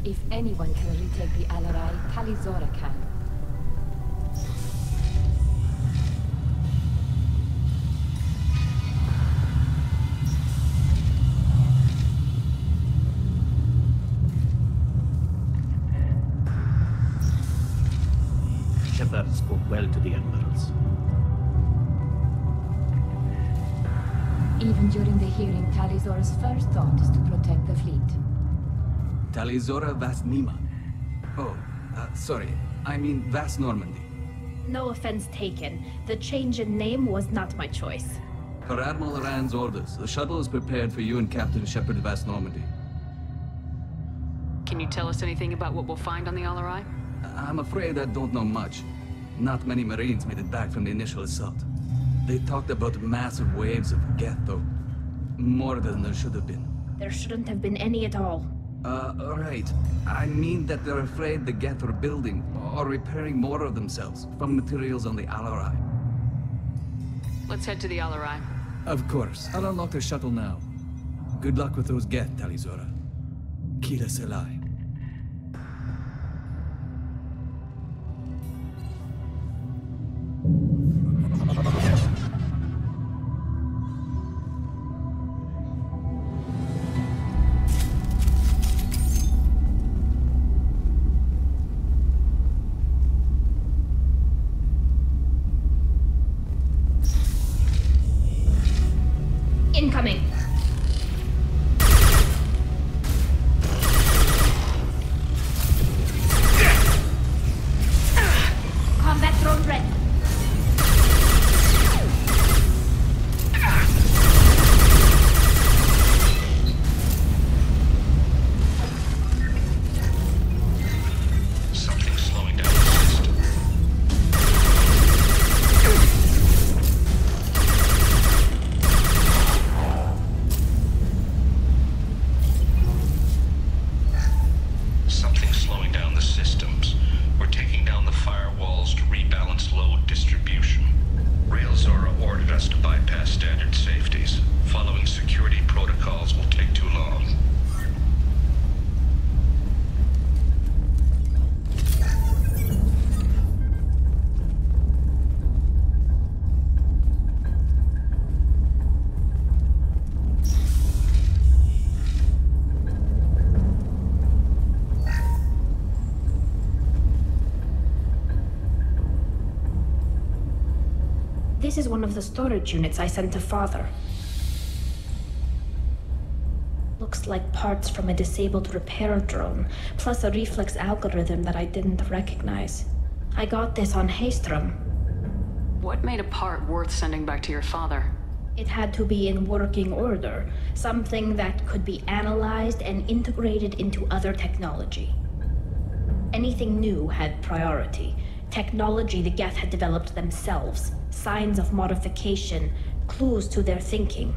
If anyone can retake the Alarai, Tali can. Shepard spoke well to the admirals. Even during the hearing, Talizora's first thought is to protect the fleet. Talizora Vast Nima. Oh, sorry. I mean Vast Normandy. No offense taken. The change in name was not my choice. Per Admiral Rand's orders, the shuttle is prepared for you and Captain Shepard Vast Normandy. Can you tell us anything about what we'll find on the Alarai? I'm afraid I don't know much. Not many Marines made it back from the initial assault. They talked about massive waves of Geth, though. More than there should have been. There shouldn't have been any at all. Right. I mean that they're afraid the Geth are building or repairing more of themselves from materials on the Alarai. Let's head to the Alarai. Of course. I'll unlock the shuttle now. Good luck with those Geth, Talizora. Kila Selai. Incoming. Combat drone ready. Something's slowing down the system. Something's slowing down the systems. We're taking down the firewalls to rebalance load distribution. Railzora ordered us to bypass standard safeties. Following security protocols will take too long. This is one of the storage units I sent to Father. Looks like parts from a disabled repair drone, plus a reflex algorithm that I didn't recognize. I got this on Haystrom. What made a part worth sending back to your father? It had to be in working order, something that could be analyzed and integrated into other technology. Anything new had priority. Technology the Geth had developed themselves, signs of modification, clues to their thinking.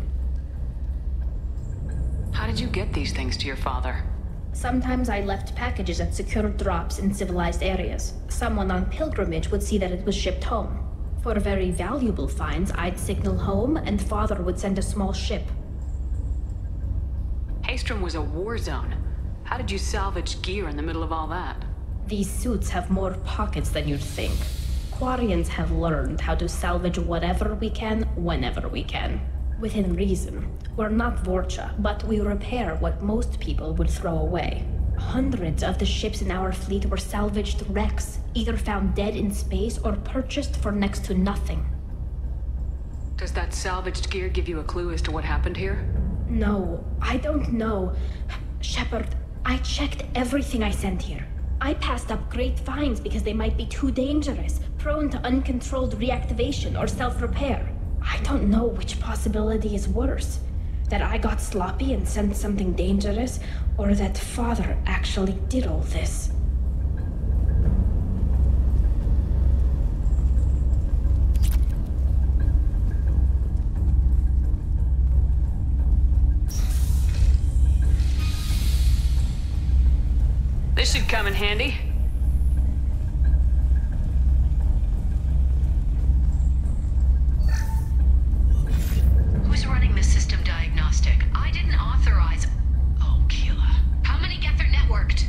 How did you get these things to your father? Sometimes I left packages at secure drops in civilized areas. Someone on pilgrimage would see that it was shipped home. For very valuable finds, I'd signal home and Father would send a small ship. Haystrom was a war zone. How did you salvage gear in the middle of all that? These suits have more pockets than you'd think. Quarians have learned how to salvage whatever we can, whenever we can. Within reason. We're not Vorcha, but we repair what most people would throw away. Hundreds of the ships in our fleet were salvaged wrecks, either found dead in space or purchased for next to nothing. Does that salvaged gear give you a clue as to what happened here? No, I don't know. Shepard, I checked everything I sent here. I passed up great finds because they might be too dangerous, prone to uncontrolled reactivation or self-repair. I don't know which possibility is worse. That I got sloppy and sent something dangerous, or that Father actually did all this. This should come in handy. Who's running the system diagnostic? I didn't authorize... Oh, Keela. How many Geth are networked?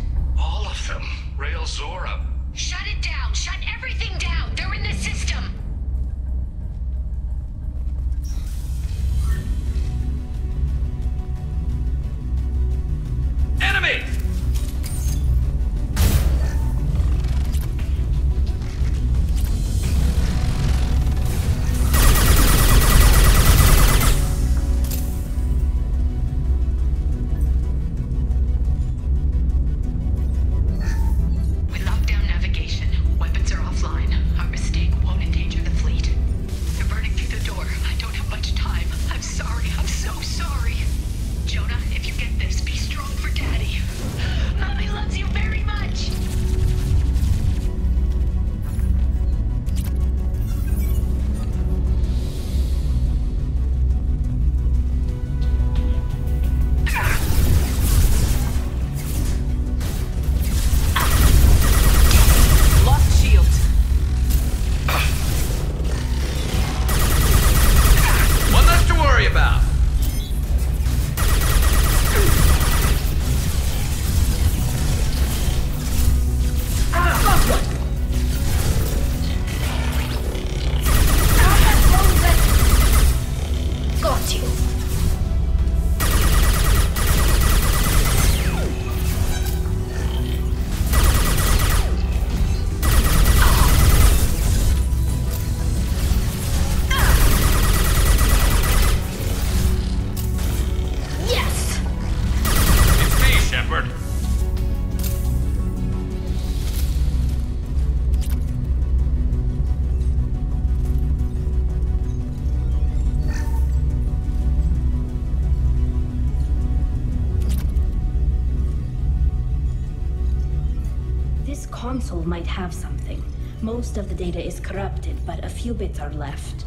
console might have something. Most of the data is corrupted, but a few bits are left.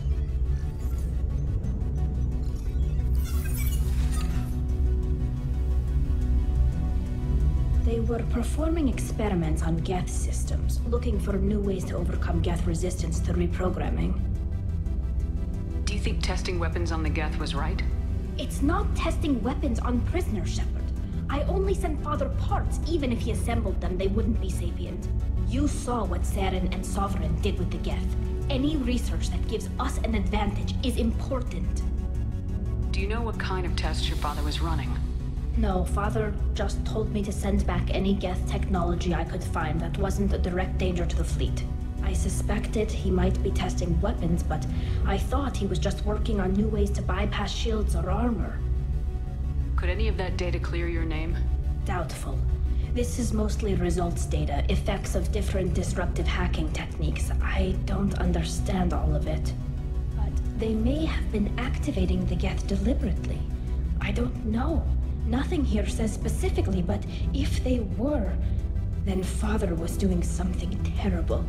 They were performing experiments on Geth systems, looking for new ways to overcome Geth resistance to reprogramming. Do you think testing weapons on the Geth was right? It's not testing weapons on prisoners, Shepard. I only sent Father parts. Even if he assembled them, they wouldn't be sapient. You saw what Saren and Sovereign did with the Geth. Any research that gives us an advantage is important. Do you know what kind of tests your father was running? No, Father just told me to send back any Geth technology I could find that wasn't a direct danger to the fleet. I suspected he might be testing weapons, but I thought he was just working on new ways to bypass shields or armor. Could any of that data clear your name? Doubtful. This is mostly results data, effects of different disruptive hacking techniques. I don't understand all of it. But they may have been activating the Geth deliberately. I don't know. Nothing here says specifically, but if they were, then Father was doing something terrible.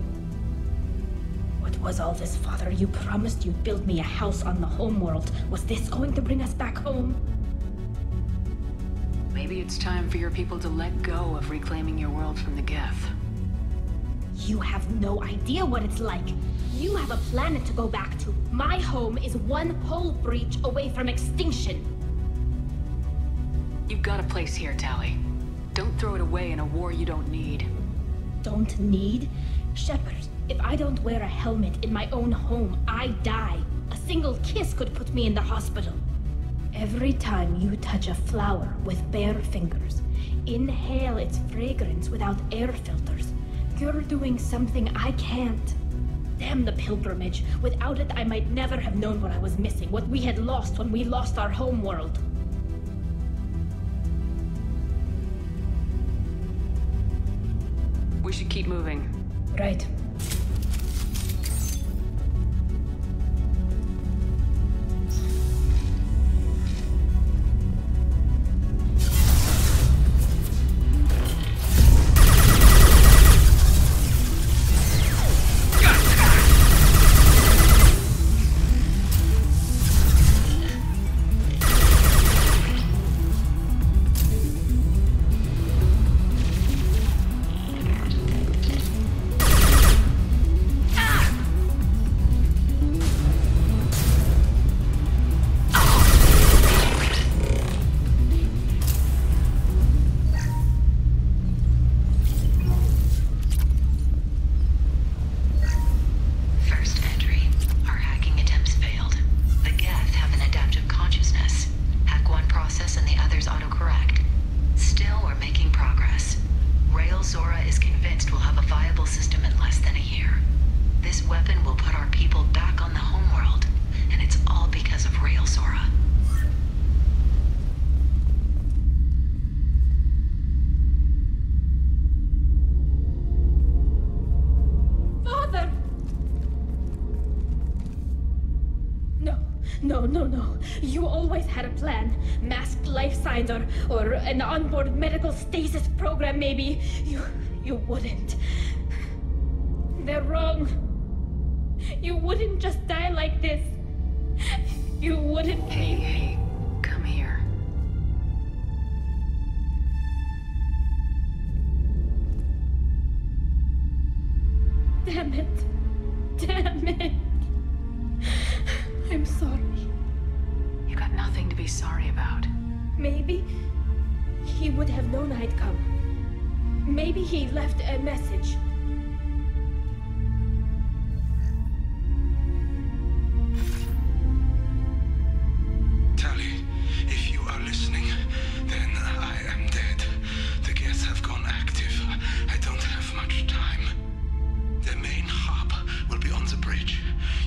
What was all this, Father? You promised you'd build me a house on the homeworld. Was this going to bring us back home? Maybe it's time for your people to let go of reclaiming your world from the Geth. You have no idea what it's like. You have a planet to go back to. My home is one pole breach away from extinction. You've got a place here, Tali. Don't throw it away in a war you don't need. Don't need? Shepard, if I don't wear a helmet in my own home, I die. A single kiss could put me in the hospital. Every time you touch a flower with bare fingers, inhale its fragrance without air filters, you're doing something I can't. Damn the pilgrimage. Without it, I might never have known what I was missing, what we had lost when we lost our homeworld. We should keep moving. Right. No. You always had a plan. Masked life signs or an onboard medical stasis program, maybe. You wouldn't. They're wrong. You wouldn't just die like this. You wouldn't. Hey, come here. Damn it. I'm sorry. You got nothing to be sorry about. Maybe he would have known I'd come. Maybe he left a message. Tali, if you are listening, then I am dead. The Geth have gone active. I don't have much time. Their main hub will be on the bridge.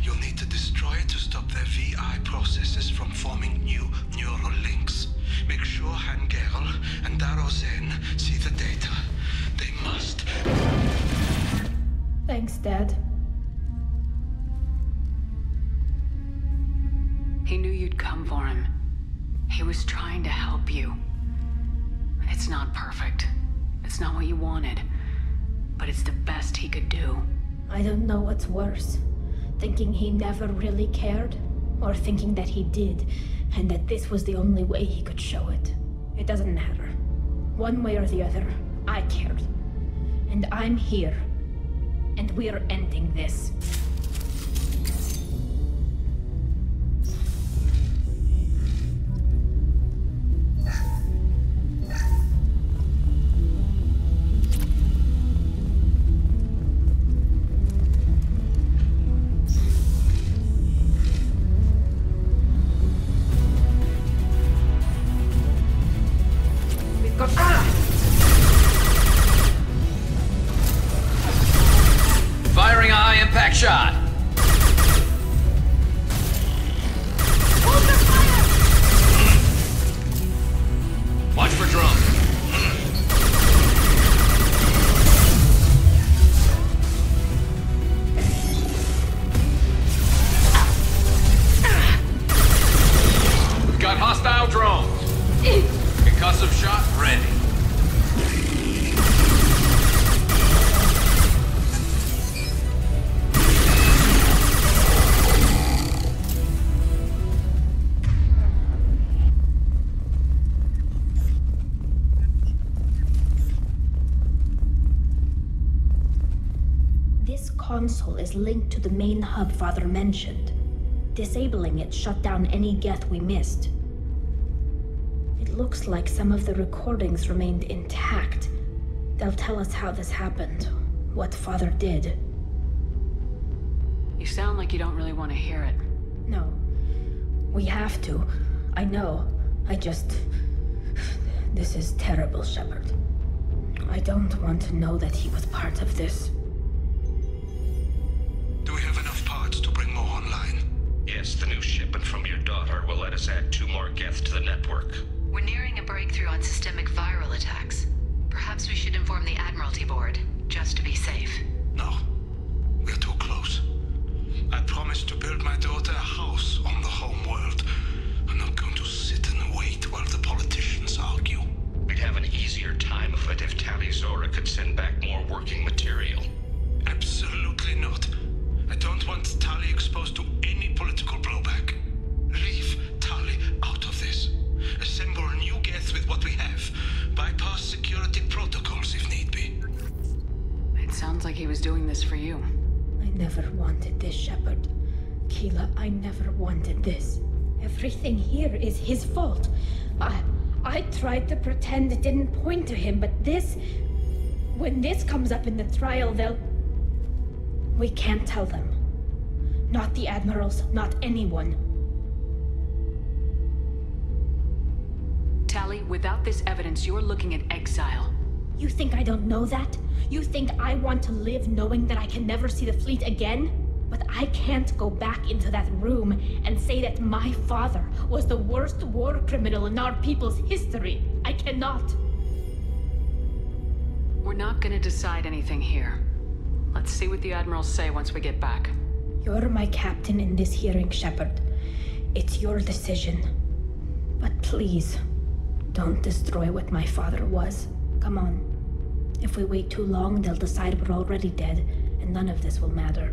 You'll need to destroy it to stop their VI processes from forming new neural links. Make sure Hangerl and Darozen see the data. They must. Thanks, Dad. He knew you'd come for him. He was trying to help you. It's not perfect. It's not what you wanted. but it's the best he could do. I don't know what's worse. Thinking he never really cared, or thinking that he did, and that this was the only way he could show it. It doesn't matter. One way or the other, I cared. And I'm here. And we're ending this. Firing a high-impact shot. Hold your fire! Watch for drone. We've got hostile drones. Concussive shot ready. This console is linked to the main hub Father mentioned. Disabling it shut down any geth we missed. It looks like some of the recordings remained intact. They'll tell us how this happened, what Father did. You sound like you don't really want to hear it. No. We have to. I know. This is terrible, Shepard. I don't want to know that he was part of this. Do we have enough parts to bring more online? Yes, the new shipment from your daughter will let us add 2 more geth to the network. We're nearing a breakthrough on systemic viral attacks. Perhaps we should inform the Admiralty Board, just to be safe. No. We're too close. I promised to build my daughter a house on the home world. I'm not going to sit and wait while the politicians argue. We'd have an easier time of it if Tali Zora could send back more working material. Absolutely not. I don't want Tali exposed to any political blowback. Leave Tali out of this. Assemble new geth with what we have. Bypass security protocols if need be. It sounds like he was doing this for you. I never wanted this, Shepard. Keela, I never wanted this. Everything here is his fault. I tried to pretend it didn't point to him, but this... When this comes up in the trial, they'll... We can't tell them. Not the Admirals, not anyone. Tali, without this evidence, you're looking at exile. You think I don't know that? You think I want to live knowing that I can never see the fleet again? But I can't go back into that room and say that my father was the worst war criminal in our people's history. I cannot. We're not gonna decide anything here. Let's see what the Admirals say once we get back. You're my captain in this hearing, Shepard. It's your decision. But please, don't destroy what my father was. Come on. If we wait too long, they'll decide we're already dead, and none of this will matter.